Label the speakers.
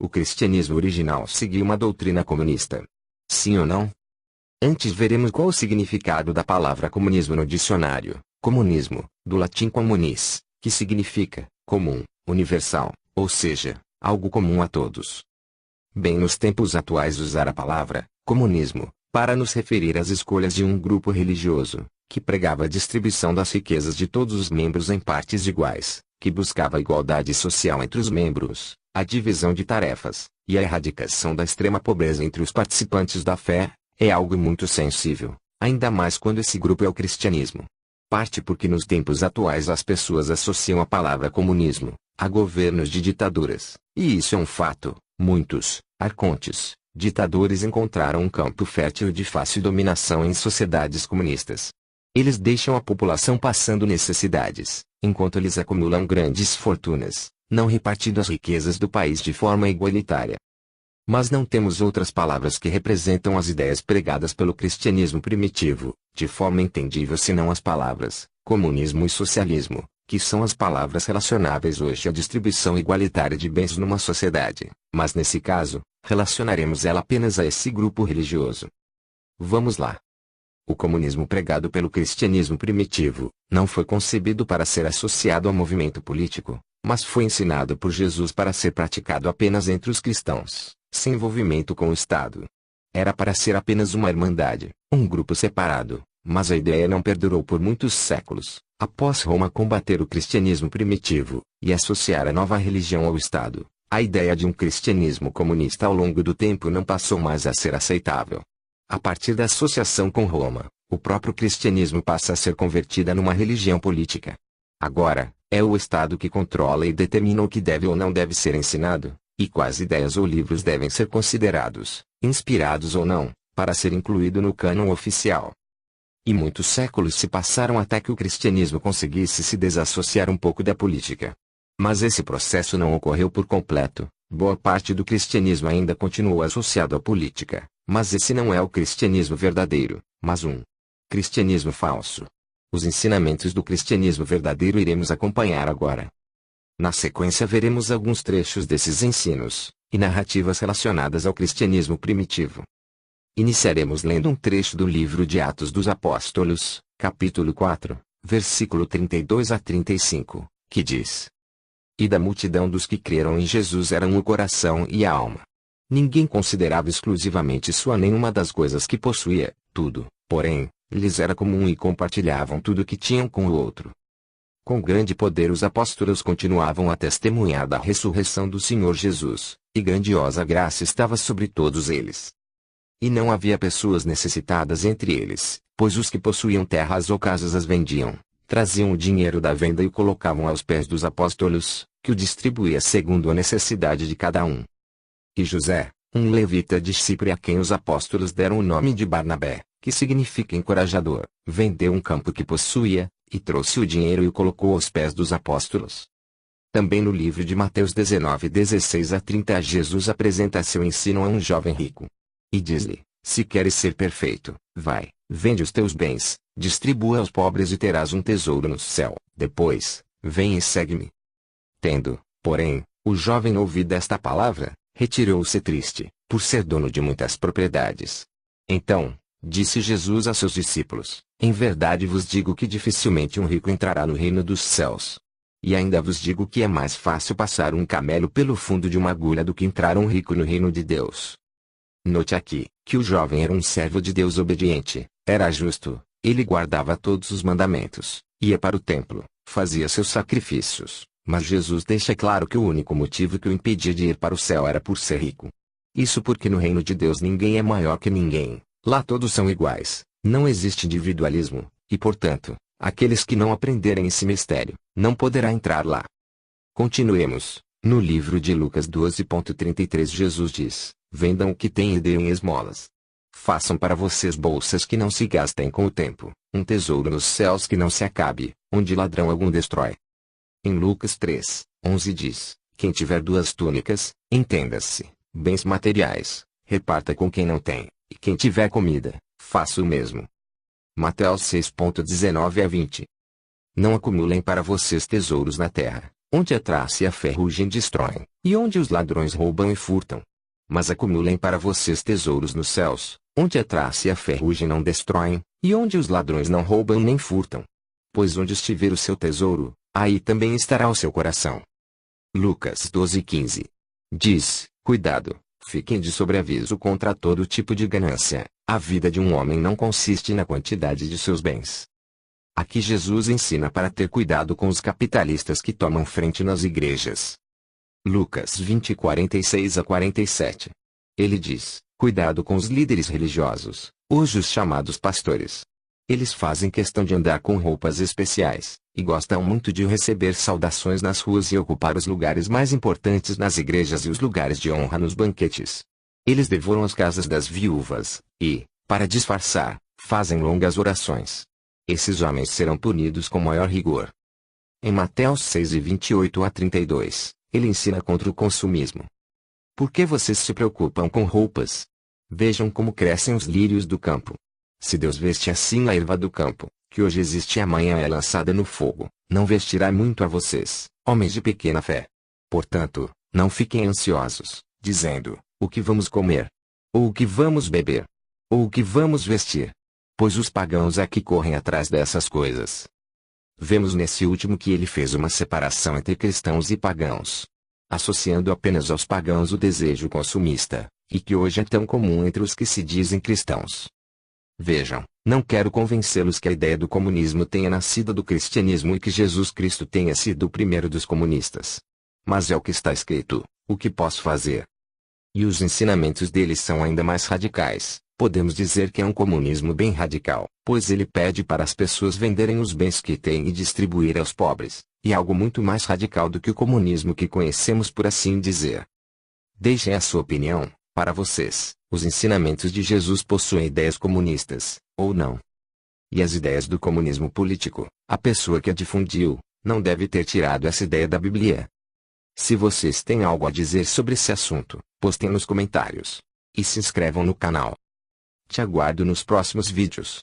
Speaker 1: o cristianismo original seguia uma doutrina comunista. Sim ou não? Antes veremos qual o significado da palavra comunismo no dicionário. Comunismo, do latim communis, que significa comum, universal, ou seja, algo comum a todos. Bem, nos tempos atuais usar a palavra comunismo para nos referir às escolhas de um grupo religioso que pregava a distribuição das riquezas de todos os membros em partes iguais, que buscava a igualdade social entre os membros, a divisão de tarefas e a erradicação da extrema pobreza entre os participantes da fé, é algo muito sensível, ainda mais quando esse grupo é o cristianismo. Parte porque nos tempos atuais as pessoas associam a palavra comunismo a governos de ditaduras, e isso é um fato. Muitos arcontes, ditadores encontraram um campo fértil de fácil dominação em sociedades comunistas. Eles deixam a população passando necessidades, enquanto eles acumulam grandes fortunas, não repartindo as riquezas do país de forma igualitária. Mas não temos outras palavras que representam as ideias pregadas pelo cristianismo primitivo, de forma entendível senão as palavras comunismo e socialismo, que são as palavras relacionáveis hoje à distribuição igualitária de bens numa sociedade, mas nesse caso, relacionaremos ela apenas a esse grupo religioso. Vamos lá. O comunismo pregado pelo cristianismo primitivo não foi concebido para ser associado a movimento político, mas foi ensinado por Jesus para ser praticado apenas entre os cristãos, sem envolvimento com o Estado. Era para ser apenas uma irmandade, um grupo separado, mas a ideia não perdurou por muitos séculos, após Roma combater o cristianismo primitivo e associar a nova religião ao Estado. A ideia de um cristianismo comunista ao longo do tempo não passou mais a ser aceitável. A partir da associação com Roma, o próprio cristianismo passa a ser convertida numa religião política. Agora, é o Estado que controla e determina o que deve ou não deve ser ensinado, e quais ideias ou livros devem ser considerados, inspirados ou não, para ser incluído no cânon oficial. E muitos séculos se passaram até que o cristianismo conseguisse se desassociar um pouco da política. Mas esse processo não ocorreu por completo. Boa parte do cristianismo ainda continuou associado à política, mas esse não é o cristianismo verdadeiro, mas um cristianismo falso. Os ensinamentos do cristianismo verdadeiro iremos acompanhar agora. Na sequência veremos alguns trechos desses ensinos e narrativas relacionadas ao cristianismo primitivo. Iniciaremos lendo um trecho do livro de Atos dos Apóstolos, capítulo 4, versículo 32 a 35, que diz: E da multidão dos que creram em Jesus eram o coração e a alma. Ninguém considerava exclusivamente sua nenhuma das coisas que possuía, tudo, porém, lhes era comum e compartilhavam tudo o que tinham com o outro. Com grande poder os apóstolos continuavam a testemunhar da ressurreição do Senhor Jesus, e grandiosa graça estava sobre todos eles. E não havia pessoas necessitadas entre eles, pois os que possuíam terras ou casas as vendiam, traziam o dinheiro da venda e o colocavam aos pés dos apóstolos, que o distribuía segundo a necessidade de cada um. E José, um levita de Chipre a quem os apóstolos deram o nome de Barnabé, que significa encorajador, vendeu um campo que possuía, e trouxe o dinheiro e o colocou aos pés dos apóstolos. Também no livro de Mateus 19, 16 a 30 Jesus apresenta seu ensino a um jovem rico. E diz-lhe: Se queres ser perfeito, vai, vende os teus bens, distribua aos pobres e terás um tesouro no céu. Depois, vem e segue-me. Tendo, porém, o jovem ouvido esta palavra, retirou-se triste, por ser dono de muitas propriedades. Então, disse Jesus a seus discípulos: Em verdade vos digo que dificilmente um rico entrará no reino dos céus. E ainda vos digo que é mais fácil passar um camelo pelo fundo de uma agulha do que entrar um rico no reino de Deus. Note aqui, que o jovem era um servo de Deus obediente, era justo, ele guardava todos os mandamentos, ia para o templo, fazia seus sacrifícios, mas Jesus deixa claro que o único motivo que o impedia de ir para o céu era por ser rico. Isso porque no reino de Deus ninguém é maior que ninguém, lá todos são iguais, não existe individualismo, e portanto, aqueles que não aprenderem esse mistério, não poderá entrar lá. Continuemos, no livro de Lucas 12:33 Jesus diz: Vendam o que têm e deem esmolas. Façam para vocês bolsas que não se gastem com o tempo, um tesouro nos céus que não se acabe, onde ladrão algum destrói. Em Lucas 3:11 diz: Quem tiver 2 túnicas, entenda-se, bens materiais, reparta com quem não tem, e quem tiver comida, faça o mesmo. Mateus 6:19 a 20. Não acumulem para vocês tesouros na terra, onde a traça e a ferrugem destroem, e onde os ladrões roubam e furtam. Mas acumulem para vocês tesouros nos céus, onde a traça e a ferrugem não destroem, e onde os ladrões não roubam nem furtam. Pois onde estiver o seu tesouro, aí também estará o seu coração. Lucas 12:15. Diz: cuidado, fiquem de sobreaviso contra todo tipo de ganância. A vida de um homem não consiste na quantidade de seus bens. Aqui Jesus ensina para ter cuidado com os capitalistas que tomam frente nas igrejas. Lucas 20:46-47. Ele diz: cuidado com os líderes religiosos, hoje os chamados pastores. Eles fazem questão de andar com roupas especiais, e gostam muito de receber saudações nas ruas e ocupar os lugares mais importantes nas igrejas e os lugares de honra nos banquetes. Eles devoram as casas das viúvas, e, para disfarçar, fazem longas orações. Esses homens serão punidos com maior rigor. Em Mateus 6:28-32, ele ensina contra o consumismo. Por que vocês se preocupam com roupas? Vejam como crescem os lírios do campo. Se Deus veste assim a erva do campo, que hoje existe e amanhã é lançada no fogo, não vestirá muito a vocês, homens de pequena fé. Portanto, não fiquem ansiosos, dizendo: o que vamos comer? Ou o que vamos beber? Ou o que vamos vestir? Pois os pagãos é que correm atrás dessas coisas. Vemos nesse último que ele fez uma separação entre cristãos e pagãos, associando apenas aos pagãos o desejo consumista, e que hoje é tão comum entre os que se dizem cristãos. Vejam, não quero convencê-los que a ideia do comunismo tenha nascido do cristianismo e que Jesus Cristo tenha sido o primeiro dos comunistas. Mas é o que está escrito: o que posso fazer? E os ensinamentos dele são ainda mais radicais. Podemos dizer que é um comunismo bem radical, pois ele pede para as pessoas venderem os bens que têm e distribuir aos pobres, e algo muito mais radical do que o comunismo que conhecemos, por assim dizer. Deixem a sua opinião. Para vocês, os ensinamentos de Jesus possuem ideias comunistas, ou não? E as ideias do comunismo político, a pessoa que a difundiu, não deve ter tirado essa ideia da Bíblia. Se vocês têm algo a dizer sobre esse assunto, postem nos comentários. E se inscrevam no canal. Te aguardo nos próximos vídeos.